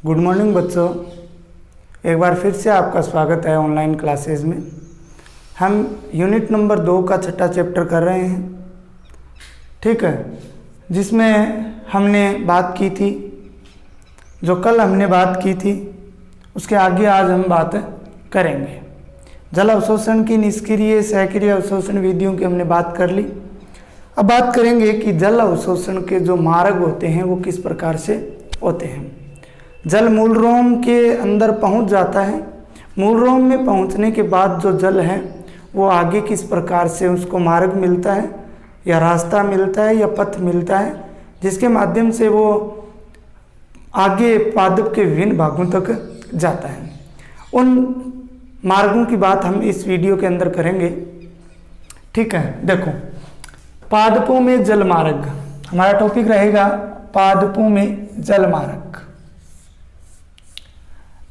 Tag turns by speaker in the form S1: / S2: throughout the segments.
S1: Good morning बच्चों, एक बार फिर से आपका स्वागत है ऑनलाइन क्लासेस में। हम यूनिट नंबर 2 का छठा चैप्टर कर रहे हैं, ठीक है, जिसमें हमने बात की थी, जो कल हमने बात की थी उसके आगे आज हम बात करेंगे। जल अवशोषण की निष्क्रिय सक्रिय अवशोषण विधियों की हमने बात कर ली। अब बात करेंगे कि जल अवशोषण के जो मार्ग होते हैं वो किस प्रकार से होते हैं। जल मूल रोम के अंदर पहुंच जाता है। मूल रोम में पहुंचने के बाद जो जल है वो आगे किस प्रकार से उसको मार्ग मिलता है, या रास्ता मिलता है या पथ मिलता है, जिसके माध्यम से वो आगे पादप के विभिन्न भागों तक जाता है। उन मार्गों की बात हम इस वीडियो के अंदर करेंगे, ठीक है। देखो, पादपों में जल मार्ग हमारा टॉपिक रहेगा। पादपों में जल मार्ग।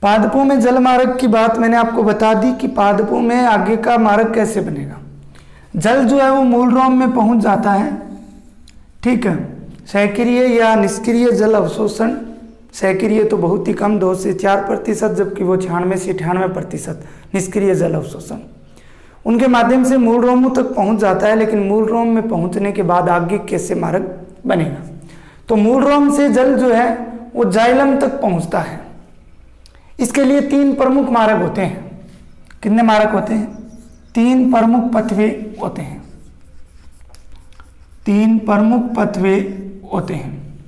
S1: पादपों में जल मार्ग की बात मैंने आपको बता दी कि पादपों में आगे का मार्ग कैसे बनेगा। जल जो है वो मूल रोम में पहुंच जाता है, ठीक है। सक्रिय या निष्क्रिय जल अवशोषण, सक्रिय तो बहुत ही कम 2 से 4%, जबकि वो 96 से 98% निष्क्रिय जल अवशोषण, उनके माध्यम से मूल रोम तक पहुंच जाता है। लेकिन मूल रोम में पहुंचने के बाद आगे कैसे मार्ग बनेगा, तो मूल रोम से जल जो है वो जाइलम तक पहुंचता है। इसके लिए 3 प्रमुख मार्ग होते हैं। कितने मार्ग होते हैं? 3 प्रमुख पथवे होते हैं। 3 प्रमुख पथवे होते हैं।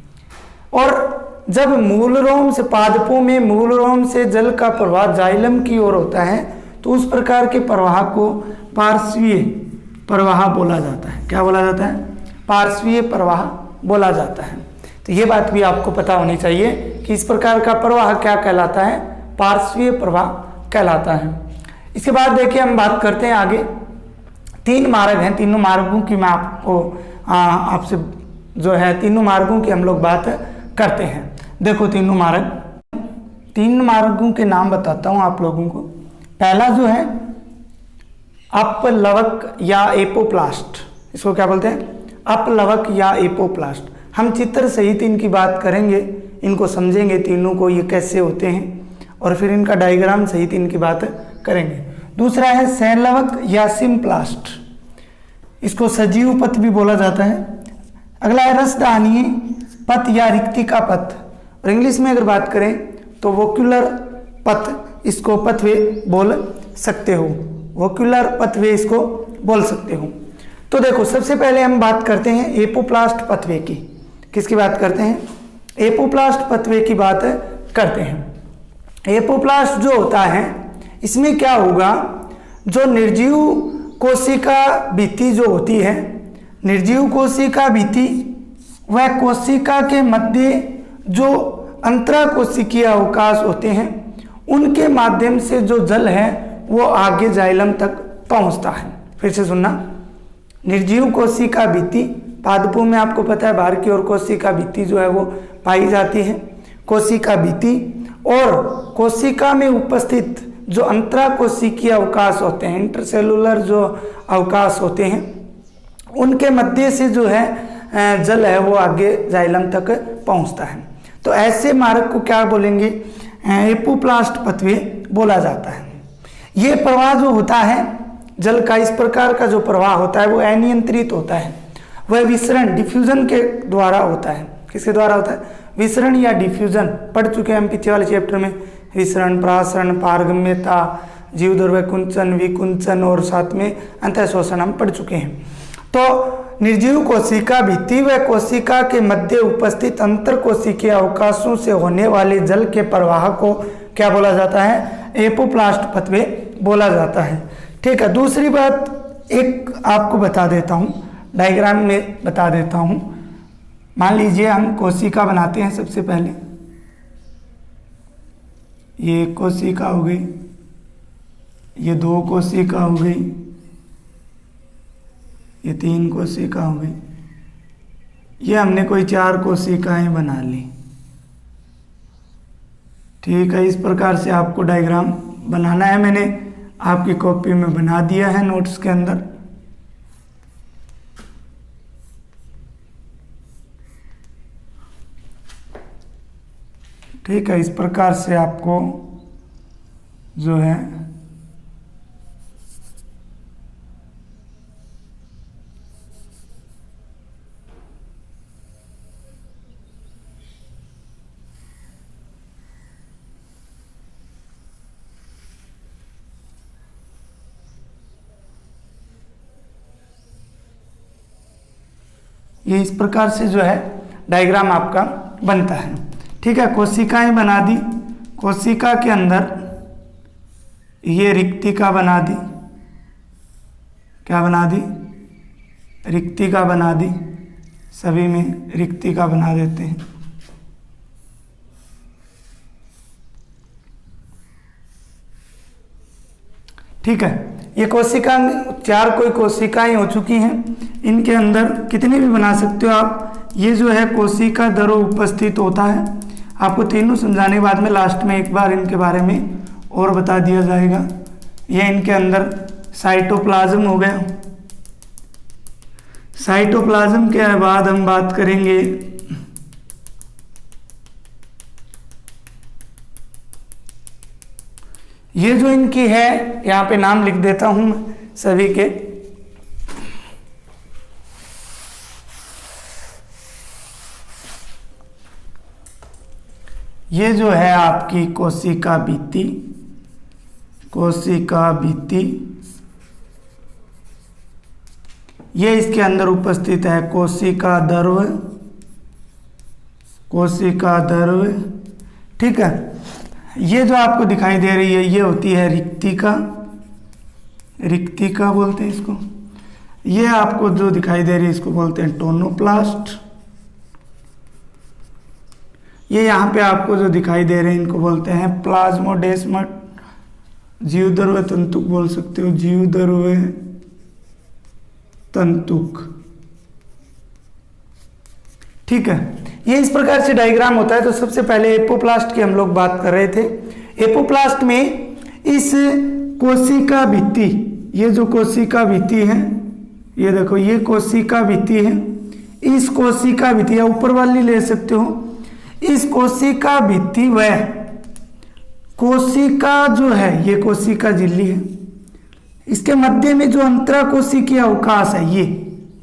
S1: और जब मूल रोम से पादपों में मूल रोम से जल का प्रवाह जाइलम की ओर होता है तो उस प्रकार के प्रवाह को पार्श्वीय प्रवाह बोला जाता है। क्या बोला जाता है? पार्श्वीय प्रवाह बोला जाता है। तो ये बात भी आपको पता होनी चाहिए कि इस प्रकार का प्रवाह क्या कहलाता है? पार्श्वीय प्रवाह कहलाता है। इसके बाद देखिए हम बात करते हैं आगे। 3 मार्ग हैं, तीनों मार्गों की मैं आपको आपसे जो है तीनों मार्गों की हम लोग बात करते हैं। देखो, 3 मार्गों के नाम बताता हूं आप लोगों को। पहला जो है अपलवक या एपोप्लास्ट, इसको क्या बोलते हैं? अपलवक या एपोप्लास्ट। हम चित्र सहित इनकी बात करेंगे, इनको समझेंगे तीनों को, ये कैसे होते हैं, और फिर इनका डायग्राम सहित इनकी बात करेंगे। दूसरा है सैलवक या सिम्प्लास्ट, इसको सजीव पथ भी बोला जाता है। अगला है रसदानीय पथ या रिक्तिका पथ, और इंग्लिश में अगर बात करें तो वोक्यूलर पथ, इसको पथवे बोल सकते हो। वोक्यूलर पथवे इसको बोल सकते हो। तो देखो, सबसे पहले हम बात करते हैं एपोप्लास्ट पथवे की। किसकी बात करते हैं? एपोप्लास्ट पथवे की बात करते हैं। एपोप्लास्ट जो होता है, इसमें क्या होगा, जो निर्जीव कोशिका भित्ति जो होती है, निर्जीव कोशिका भित्ति, वह कोशिका के मध्य जो अंतराकोशिकीय अवकाश होते हैं उनके माध्यम से जो जल है वो आगे जाइलम तक पहुंचता है। फिर से सुनना, निर्जीव कोशिका भित्ति, पादपों में आपको पता है बाहर की ओर कोशिका भित्ति जो है वो पाई जाती है। कोशिका भित्ति और कोशिका में उपस्थित जो अंतराकोशिकीय अवकाश होते हैं, इंटरसेलुलर जो अवकाश होते हैं, उनके मध्य से जो है जल है वो आगे जाइलम तक पहुंचता है। तो ऐसे मार्ग को क्या बोलेंगे? एपोप्लास्ट पथवे बोला जाता है। ये प्रवाह जो होता है जल का, इस प्रकार का जो प्रवाह होता है वो अनियंत्रित होता है। वह विसरण, डिफ्यूजन के द्वारा होता है। किसके द्वारा होता है? विसरण या डिफ्यूजन। पढ़ चुके हैं हम पिछले वाले चैप्टर में। विसरण, प्रासरण, पारगम्यता, जीवद्रव्य कुंचन, विकुंचन और साथ में अंतःशोषण हम पढ़ चुके हैं। तो निर्जीव कोशिका भित्ति व कोशिका के मध्य उपस्थित अंतर कोशिकीय अवकाशों से होने वाले जल के प्रवाह को क्या बोला जाता है? एपोप्लास्ट पथवे बोला जाता है, ठीक है। दूसरी बात एक आपको बता देता हूँ, डायग्राम में बता देता हूँ। मान लीजिए हम कोशिका बनाते हैं। सबसे पहले ये कोशिका हो गई, ये 2 कोशिका हो गई, ये 3 कोशिका हो गई, ये हमने कोई 4 कोशिकाएं बना ली, ठीक है। इस प्रकार से आपको डायग्राम बनाना है। मैंने आपकी कॉपी में बना दिया है नोट्स के अंदर। ठीक है, इस प्रकार से आपको जो है ये इस प्रकार से जो है डायग्राम आपका बनता है। ठीक है, कोशिकाएं बना दी, कोशिका के अंदर ये रिक्तिका बना दी, क्या बना दी, रिक्तिका बना दी, सभी में रिक्तिका बना देते हैं। ठीक है, ये कोशिका 4 कोई कोशिकाएं हो चुकी हैं, इनके अंदर कितने भी बना सकते हो आप। ये जो है कोशिका दरो उपस्थित होता है, आपको तीनों समझाने के बाद में लास्ट में एक बार इनके बारे में और बता दिया जाएगा। ये इनके अंदर साइटोप्लाज्म हो गया। साइटोप्लाज्म के बाद हम बात करेंगे ये जो इनकी है, यहाँ पे नाम लिख देता हूं सभी के। ये जो है आपकी कोशिका भित्ति, कोशिका भित्ति, ये इसके अंदर उपस्थित है कोशिका द्रव्य, कोशिका द्रव्य। ठीक है, ये जो आपको दिखाई दे रही है ये होती है रिक्तिका, रिक्तिका बोलते हैं इसको। ये आपको जो दिखाई दे रही है इसको बोलते हैं टोनोप्लास्ट। ये यहाँ पे आपको जो दिखाई दे रहे हैं इनको बोलते हैं प्लाज्मोडेस्मट, जीवद्रव्य तंतुक बोल सकते हो, जीवद्रव्य तंतुक। ठीक है, ये इस प्रकार से डायग्राम होता है। तो सबसे पहले एपोप्लास्ट की हम लोग बात कर रहे थे। एपोप्लास्ट में इस कोशिका भित्ति, ये जो कोशिका भित्ति है, ये देखो ये कोशिका भित्ति है, इस कोशिका भित्ति या ऊपर वाली ले सकते हो, इस कोशिका भित्ति व कोशिका जो है ये कोशिका झिल्ली है, इसके मध्य में जो अंतराकोशिकीय अवकाश है,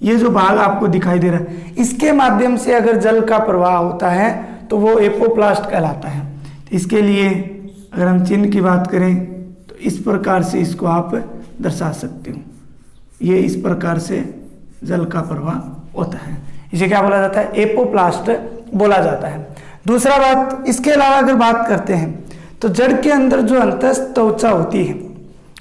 S1: ये जो भाग आपको दिखाई दे रहा है, इसके माध्यम से अगर जल का प्रवाह होता है तो वो एपोप्लास्ट कहलाता है। तो इसके लिए अगर हम चिन्ह की बात करें तो इस प्रकार से इसको आप दर्शा सकते हो। ये इस प्रकार से जल का प्रवाह होता है, इसे क्या बोला जाता है, एपोप्लास्ट बोला जाता है। दूसरा बात, इसके अलावा अगर बात करते हैं तो जड़ के अंदर जो अंतःत्वचा होती है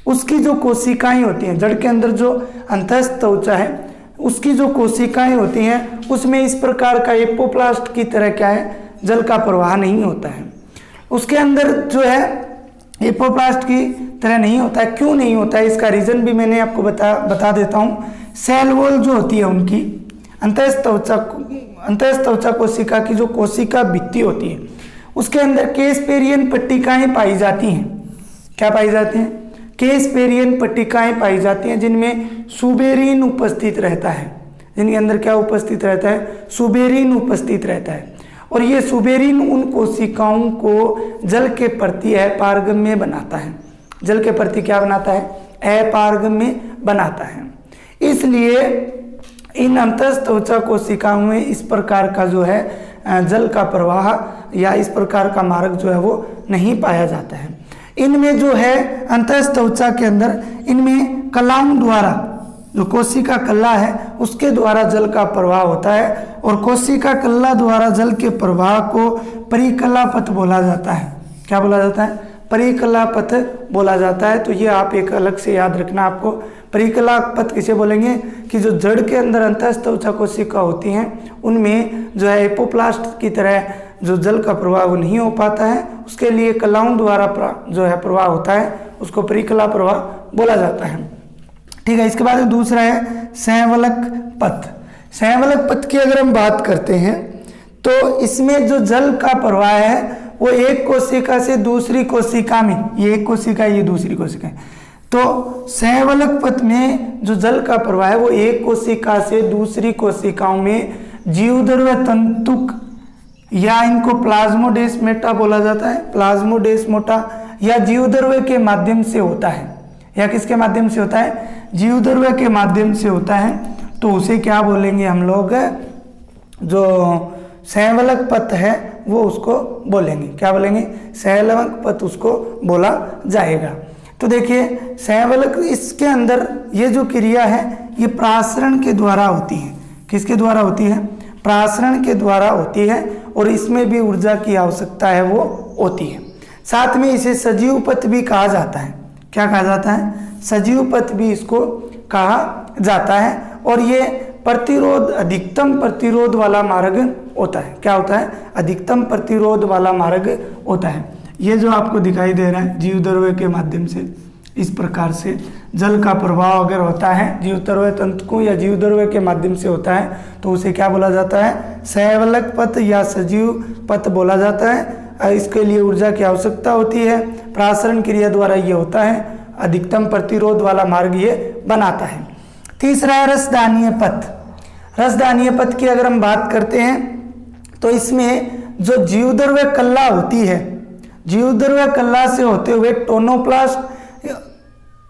S1: उसकी जो कोशिकाएं होती हैं, जड़ के अंदर जो अंतःत्वचा है उसकी जो कोशिकाएं होती हैं उसमें इस प्रकार का एपोप्लास्ट की तरह क्या है, जल का प्रवाह नहीं होता है। उसके अंदर जो है एपोप्लास्ट की तरह नहीं होता है। क्यों नहीं होता है, इसका रीजन भी मैंने आपको बता देता हूँ। सेल वॉल जो होती है उनकी अंतःत्वचा कोशिका की जो कोशिका भित्ति होती है उसके अंदर केसपेरियन पट्टिकाएं पाई जाती हैं। क्या पाई जाती हैं, केसपेरियन पट्टिकाएं पाई जाती हैं जिनमें सुबेरिन उपस्थित रहता है, जिनके अंदर क्या उपस्थित रहता है, सुबेरिन उपस्थित रहता है। और ये सुबेरिन उन कोशिकाओं को जल के प्रति अपारगम्य बनाता है, जल के प्रति क्या बनाता है, अपारगम्य बनाता है। इसलिए इन अंतःत्वचा कोशिकाओं में इस प्रकार का जो है जल का प्रवाह या इस प्रकार का मार्ग जो है वो नहीं पाया जाता है। इनमें जो है अंतःत्वचा के अंदर इनमें कलाओं द्वारा, जो कोशिका कल्ला है उसके द्वारा जल का प्रवाह होता है और कोशिका कल्ला द्वारा जल के प्रवाह को परिकला पथ बोला जाता है। क्या बोला जाता है, परिकला पथ बोला जाता है। तो ये आप एक अलग से याद रखना आपको। परिकला पथ किसे बोलेंगे कि जो जड़ के अंदर अंतःत्वचा कोशिका होती हैं उनमें जो है एपोप्लास्ट की तरह जो जल का प्रवाह वो नहीं हो पाता है, उसके लिए कलाओं द्वारा जो है प्रवाह होता है, उसको परिकला प्रवाह बोला जाता है। ठीक है, इसके बाद दूसरा है संवलक पथ। संवलक पथ की अगर हम बात करते हैं तो इसमें जो जल का प्रवाह है वो एक कोशिका से दूसरी कोशिका में, ये एक कोशिका है ये दूसरी कोशिका है, तो संवलक पथ में जो जल का प्रवाह है वो एक कोशिका से दूसरी कोशिकाओं में जीवद्रव्य तंतुक या इनको प्लाज्मोडेस्माटा बोला जाता है, प्लाज्मोडेस्माटा, या जीवद्रव्य के माध्यम से होता है, या किसके माध्यम से होता है, जीवद्रव्य के माध्यम से होता है, तो उसे क्या बोलेंगे हम लोग, जो संवलक पथ है वो उसको बोलेंगे, क्या बोलेंगे, संवलक पथ उसको बोला जाएगा। तो देखिए संवलक, इसके अंदर ये जो क्रिया है ये प्रासरण के द्वारा होती है, किसके द्वारा होती है, प्रासरण के द्वारा होती है, और इसमें भी ऊर्जा की आवश्यकता है वो होती है। साथ में इसे सजीव पथ भी कहा जाता है, क्या कहा जाता है, सजीव पथ भी इसको कहा जाता है, और ये प्रतिरोध, अधिकतम प्रतिरोध वाला मार्ग होता है, क्या होता है, अधिकतम प्रतिरोध वाला मार्ग होता है। ये जो आपको दिखाई दे रहा है जीवद्रव्य के माध्यम से, इस प्रकार से जल का प्रवाह अगर होता है जीवद्रव्य तंतु को या जीवद्रव्य के माध्यम से होता है तो उसे क्या बोला जाता है, संवलक पथ या सजीव पथ बोला जाता है। इसके लिए ऊर्जा की आवश्यकता होती है, प्रासरण क्रिया द्वारा ये होता है, अधिकतम प्रतिरोध वाला मार्ग ये बनाता है। तीसरा है रसदानीय पथ। रसदानीय पथ की अगर हम बात करते हैं तो इसमें जो जीवद्रव्य कल्ला होती है, जीवद्रव्य कल्ला से होते हुए टोनोप्लास्ट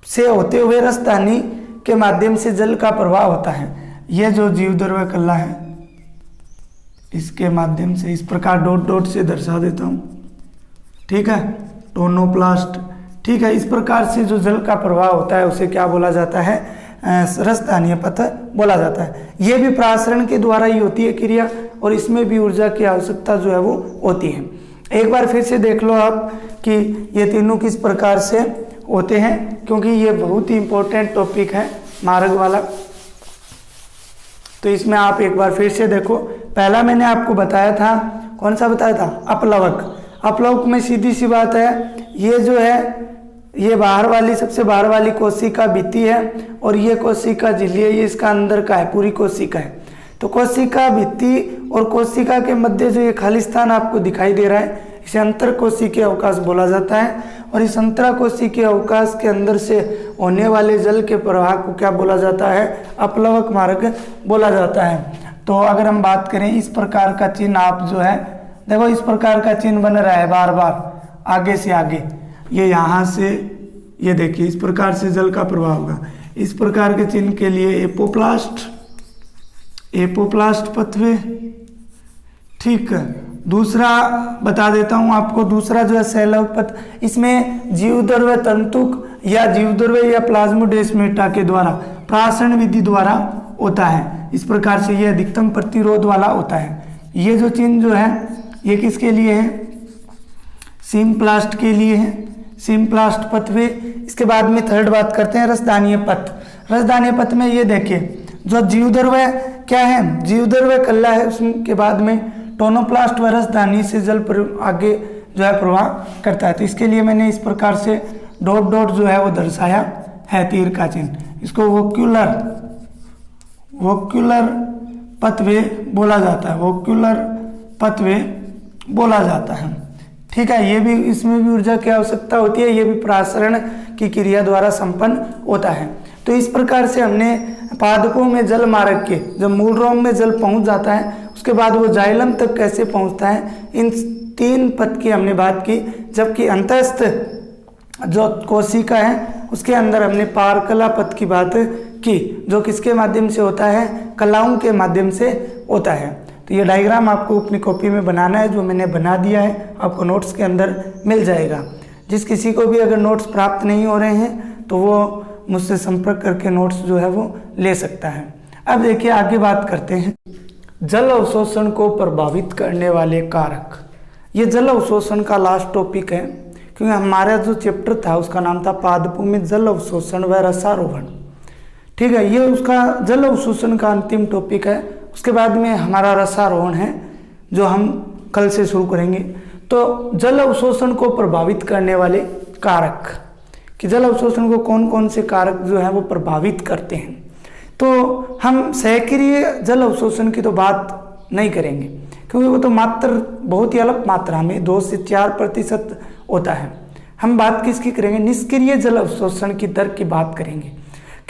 S1: से होते हुए रसदानी के माध्यम से जल का प्रवाह होता है। यह जो जीवद्रव्य कल्ला है इसके माध्यम से इस प्रकार डॉट डॉट से दर्शा देता हूँ, ठीक है, टोनोप्लास्ट, ठीक है। इस प्रकार से जो जल का प्रवाह होता है उसे क्या बोला जाता है, रसदानीय पथ बोला जाता है। यह भी प्रासरण के द्वारा ही होती है क्रिया, और इसमें भी ऊर्जा की आवश्यकता जो है वो होती है। एक बार फिर से देख लो आप कि ये तीनों किस प्रकार से होते हैं, क्योंकि ये बहुत ही इंपॉर्टेंट टॉपिक है मार्ग वाला। तो इसमें आप एक बार फिर से देखो, पहला मैंने आपको बताया था, कौन सा बताया था, अपलवक। अपलवक में सीधी सी बात है, ये जो है ये बाहर वाली, सबसे बाहर वाली कोशिका भित्ति है, और ये कोशिका झिल्ली है, ये इसका अंदर का है, पूरी कोशिका है। तो कोशिका भित्ति और कोशिका के मध्य जो ये खाली स्थान आपको दिखाई दे रहा है इसे अंतर कोशिकीय अवकाश बोला जाता है, और इस अंतर कोशिकीय अवकाश के अंदर से होने वाले जल के प्रवाह को क्या बोला जाता है, अपलवक मार्ग बोला जाता है। तो अगर हम बात करें इस प्रकार का चिन्ह, आप जो है देखो इस प्रकार का चिन्ह बन रहा है बार बार आगे से आगे, ये यहाँ से ये देखिए इस प्रकार से जल का प्रवाह होगा। इस प्रकार के चिन्ह के लिए एपोप्लास्ट, एपोप्लास्ट पथवे, ठीक है। दूसरा बता देता हूँ आपको, दूसरा जो है संवलक पथ, इसमें जीवद्रव्य तंतुक या जीवद्रव्य या प्लाज्मोडेस्माटा के द्वारा प्रासरण विधि द्वारा होता है। इस प्रकार से ये अधिकतम प्रतिरोध वाला होता है। ये जो चिन्ह जो है ये किसके लिए है, सिम्प्लास्ट के लिए है, सिम्प्लास्ट पथवे। इसके बाद में थर्ड बात करते हैं रसदानीय पथ। रसदानीय पथ में ये देखिए जो जीवद्रव्य क्या है, जीवद्रव्य कल्ला है, उसके बाद में टोनोप्लास्ट व रसदानी से जल आगे जो है प्रवाह करता है। तो इसके लिए मैंने इस प्रकार से डॉट डॉट जो है वो दर्शाया है, तीर का चिन्ह। इसको वोक्यूलर, वोक्यूलर पथवे बोला जाता है, वोक्यूलर पथवे बोला जाता है, ठीक है। ये भी, इसमें भी ऊर्जा की आवश्यकता होती है, ये भी प्रासरण की क्रिया द्वारा संपन्न होता है। तो इस प्रकार से हमने पादपों में जल मार्ग के, जब मूल रोम में जल पहुंच जाता है उसके बाद वो जाइलम तक कैसे पहुंचता है, इन तीन पथ की हमने बात की। जबकि अंतस्थ जो कोशिका है उसके अंदर हमने पारकला पथ की बात की, जो किसके माध्यम से होता है, कलाओं के माध्यम से होता है। तो ये डायग्राम आपको अपनी कॉपी में बनाना है, जो मैंने बना दिया है, आपको नोट्स के अंदर मिल जाएगा। जिस किसी को भी अगर नोट्स प्राप्त नहीं हो रहे हैं तो वो मुझसे संपर्क करके नोट्स जो है वो ले सकता है। अब देखिए आगे बात करते हैं जल अवशोषण को प्रभावित करने वाले कारक। ये जल अवशोषण का लास्ट टॉपिक है, क्योंकि हमारा जो चैप्टर था उसका नाम था पादपों में जल अवशोषण व रसारोहण, ठीक है। ये उसका जल अवशोषण का अंतिम टॉपिक है। उसके बाद में हमारा रसारोहण है जो हम कल से शुरू करेंगे। तो जल अवशोषण को प्रभावित करने वाले कारक, कि जल अवशोषण को कौन कौन से कारक जो है वो प्रभावित करते हैं। तो हम सक्रिय जल अवशोषण की तो बात नहीं करेंगे, क्योंकि वो तो मात्र बहुत ही अलग मात्रा में 2 से 4% होता है। हम बात किसकी करेंगे, निष्क्रिय जल अवशोषण की दर की बात करेंगे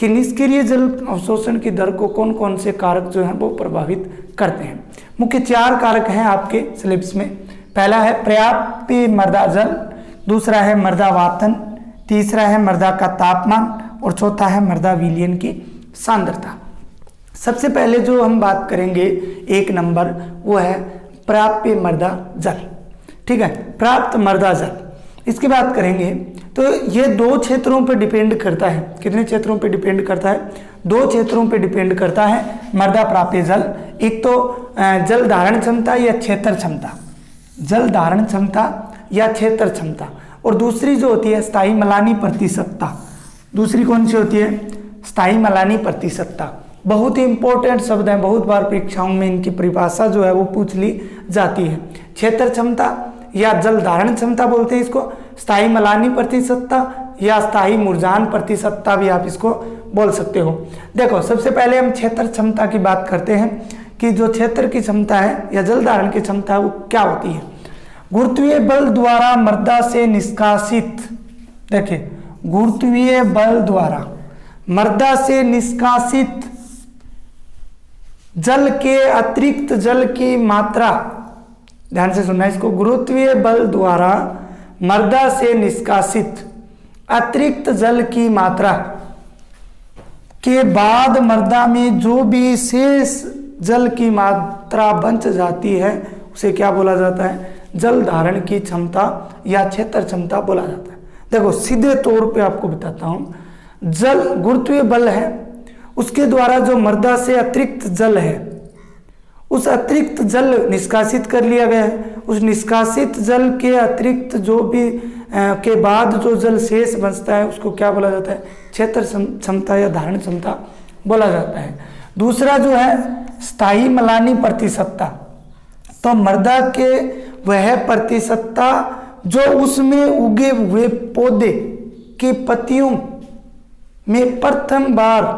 S1: कि निष्क्रिय जल अवशोषण की दर को कौन कौन से कारक जो हैं वो प्रभावित करते हैं। मुख्य 4 कारक हैं आपके सिलेबस में। पहला है पर्याप्त मृदा जल, दूसरा है मृदा वातन, तीसरा है मृदा का तापमान और चौथा है मृदा विलयन की सांद्रता। सबसे पहले जो हम बात करेंगे 1 नंबर, वो है पर्याप्त मृदा जल। ठीक है, पर्याप्त मृदा जल, इसकी बात करेंगे तो ये 2 क्षेत्रों पर डिपेंड करता है। कितने क्षेत्रों पर डिपेंड करता है? 2 क्षेत्रों पर डिपेंड करता है मृदा प्राप्त जल। एक तो जल धारण क्षमता या क्षेत्र क्षमता, जल धारण क्षमता या क्षेत्र क्षमता, और दूसरी जो होती है स्थायी मलानी प्रतिशतता। दूसरी कौन सी होती है? स्थायी मलानी प्रतिशतता। बहुत ही इंपॉर्टेंट शब्द है, बहुत बार परीक्षाओं में इनकी परिभाषा जो है वो पूछ ली जाती है। क्षेत्र क्षमता या जल धारण क्षमता बोलते हैं इसको, स्थायी मलानी प्रतिशतता या स्थायी मुरझान प्रतिशतता भी आप इसको बोल सकते हो। देखो, सबसे पहले हम क्षेत्र क्षमता की बात करते हैं कि जो क्षेत्र की क्षमता है या जल धारण की क्षमता है वो क्या होती है। गुरुत्वीय बल द्वारा मृदा से निष्कासित, देखिए गुरुत्वीय बल द्वारा मृदा से निष्कासित जल के अतिरिक्त जल की मात्रा, ध्यान से सुनना इसको, गुरुत्वीय बल द्वारा मृदा से निष्कासित अतिरिक्त जल की मात्रा के बाद मृदा में जो भी शेष जल की मात्रा बच जाती है उसे क्या बोला जाता है? जल धारण की क्षमता या क्षेत्र क्षमता बोला जाता है। देखो सीधे तौर पे आपको बताता हूँ, जल गुरुत्वीय बल है, उसके द्वारा जो मृदा से अतिरिक्त जल है, उस अतिरिक्त जल निष्कासित कर लिया गया है, उस निष्कासित जल के अतिरिक्त जो भी के बाद जो जल शेष बचता है उसको क्या बोला जाता है? क्षेत्र क्षमता या धारण क्षमता बोला जाता है। दूसरा जो है स्थायी मलानी प्रतिशतता, तो मृदा के वह प्रतिशतता जो उसमें उगे हुए पौधे की पत्तियों में प्रथम बार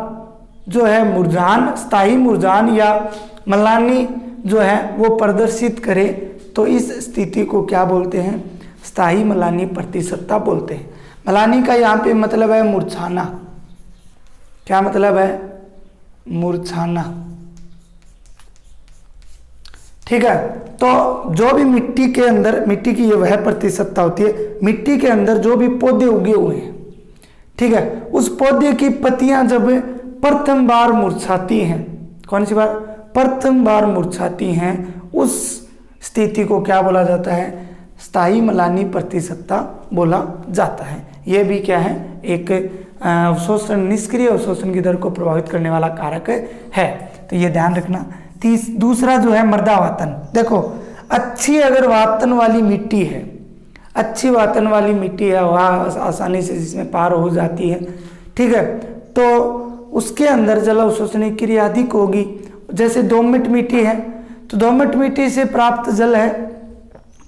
S1: जो है मुरझान, स्थायी मुरझान या मलानी जो है वो प्रदर्शित करे, तो इस स्थिति को क्या बोलते हैं? स्थायी मलानी प्रतिशतता बोलते हैं। मलानी का यहाँ पे मतलब है मुरझाना। क्या मतलब है? मुरझाना। ठीक है, तो जो भी मिट्टी के अंदर, मिट्टी की ये वह प्रतिशतता होती है, मिट्टी के अंदर जो भी पौधे उगे हुए हैं, ठीक है, उस पौधे की पत्तियां जब प्रथम बार मुरझाती हैं, कौन सी बार? प्रथम बार मुरझाती हैं, उस स्थिति को क्या बोला जाता है? स्थायी मलानी प्रतिशतता बोला जाता है। यह भी क्या है? एक अवशोषण, निष्क्रिय अवशोषण की दर को प्रभावित करने वाला कारक है, तो ये ध्यान रखना। दूसरा जो है मृदा वातन। देखो, अच्छी अगर वातन वाली मिट्टी है, अच्छी वातन वाली मिट्टी है, वह आसानी से जिसमें पार हो जाती है, ठीक है, तो उसके अंदर जल अवशोषण की क्रिया अधिक होगी। जैसे दोमट मिट्टी है, तो दोमट मिट्टी से प्राप्त जल है,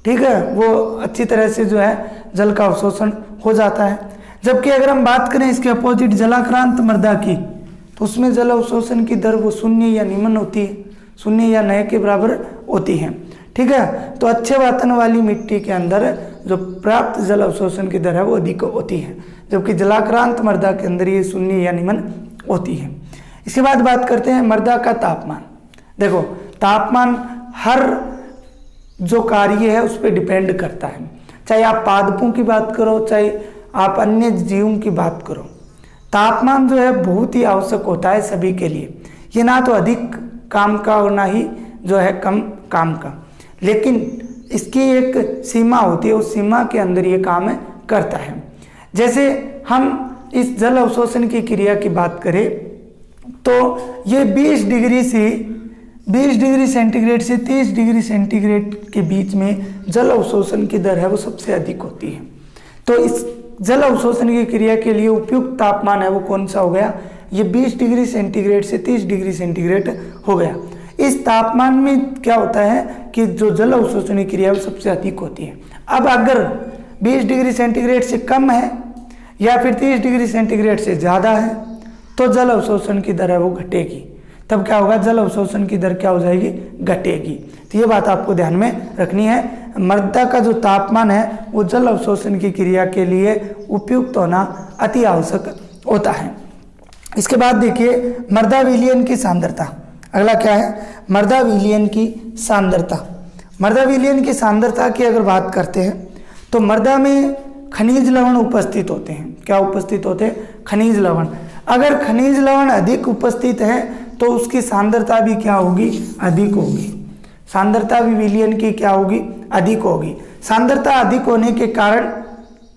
S1: ठीक है, वो अच्छी तरह से जो है जल का अवशोषण हो जाता है। जबकि अगर हम बात करें इसके अपोजिट जलाक्रांत मृदा की, तो उसमें जल अवशोषण की दर वो 0 या निम्न होती है, 0 या नए के बराबर होती है। ठीक है, तो अच्छे वातन वाली मिट्टी के अंदर जो प्राप्त जल अवशोषण की दर है वो अधिक होती है, जबकि जलाक्रांत मृदा के अंदर ये 0 या निम्न होती है। इसके बाद बात करते हैं मृदा का तापमान। देखो, तापमान हर जो कार्य है उस पर डिपेंड करता है, चाहे आप पादपों की बात करो, चाहे आप अन्य जीवों की बात करो। तापमान जो है बहुत ही आवश्यक होता है सभी के लिए। ये ना तो अधिक काम का और ना ही जो है कम काम का, लेकिन इसकी एक सीमा होती है, उस सीमा के अंदर ये काम करता है। जैसे हम इस जल अवशोषण की क्रिया की बात करें तो ये 20 डिग्री सेंटीग्रेड से 30 डिग्री सेंटीग्रेड के बीच में जल अवशोषण की दर है वो सबसे अधिक होती है। तो इस जल अवशोषण की क्रिया के लिए उपयुक्त तापमान है वो कौन सा हो गया? ये 20 डिग्री सेंटीग्रेड से 30 डिग्री सेंटीग्रेड हो गया। इस तापमान में क्या होता है कि जो जल अवशोषण की क्रिया वो सबसे अधिक होती है। अब अगर 20 डिग्री सेंटीग्रेड से कम है या फिर 30 डिग्री सेंटीग्रेड से ज़्यादा है तो जल अवशोषण की दर है वो घटेगी। तब क्या होगा? जल अवशोषण की दर क्या हो जाएगी? घटेगी। तो ये बात आपको ध्यान में रखनी है। मृदा का जो तापमान है वो जल अवशोषण की क्रिया के लिए उपयुक्त होना अति आवश्यक होता है। इसके बाद देखिए मृदा विलयन की सांद्रता। अगला क्या है? मृदा विलयन की सांद्रता। मृदा विलयन की सांद्रता की अगर बात करते हैं तो मृदा में खनिज लवण उपस्थित होते हैं। क्या उपस्थित होते हैं? खनिज लवण। अगर खनिज लवण अधिक उपस्थित है तो उसकी सांद्रता भी क्या होगी? अधिक होगी। सांद्रता भी विलयन की क्या होगी? अधिक होगी। सांद्रता अधिक होने के कारण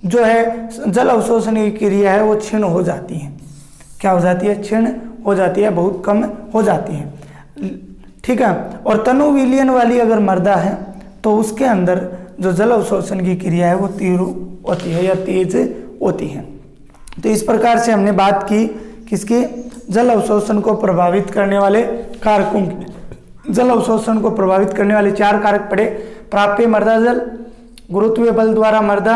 S1: जो है जल अवशोषण की क्रिया है वो क्षीण हो जाती है। क्या हो जाती है? क्षीण हो जाती है, बहुत कम हो जाती है। ठीक है। और तनु विलयन वाली अगर मृदा है तो उसके अंदर जो जल अवशोषण की क्रिया है वो तीव्र होती है या तेज होती है। तो इस प्रकार से हमने बात की किसकी? जल अवशोषण को प्रभावित करने वाले कारकों की। जल अवशोषण को प्रभावित करने वाले 4 कारक पड़े। प्राप्य मृदा जल, गुरुत्वीय बल द्वारा मृदा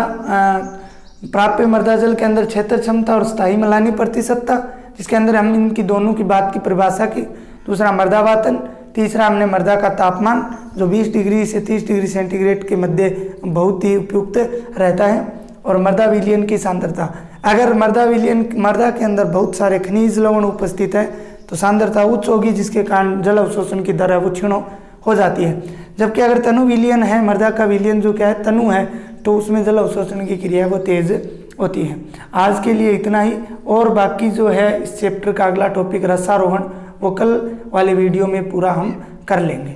S1: प्राप्य मृदा जल के अंदर क्षेत्र क्षमता और स्थायी मलानी प्रतिशतता, जिसके अंदर हम इनकी दोनों की बात की परिभाषा की। दूसरा मृदावातन। तीसरा हमने मृदा का तापमान जो 20 डिग्री से 30 डिग्री सेंटीग्रेड के मध्य बहुत ही उपयुक्त रहता है। और मृदा विलयन की सांद्रता। अगर मृदा के अंदर बहुत सारे खनिज लवण उपस्थित है तो सांद्रता उच्च होगी, जिसके कारण जल अवशोषण की दर है वो क्षीण हो जाती है। जबकि अगर तनु विलयन है, मृदा का विलयन जो क्या है तनु है, तो उसमें जल अवशोषण की क्रिया है वो तेज होती है। आज के लिए इतना ही। और बाकी जो है इस चैप्टर का अगला टॉपिक रसारोहण वो कल वाले वीडियो में पूरा हम कर लेंगे।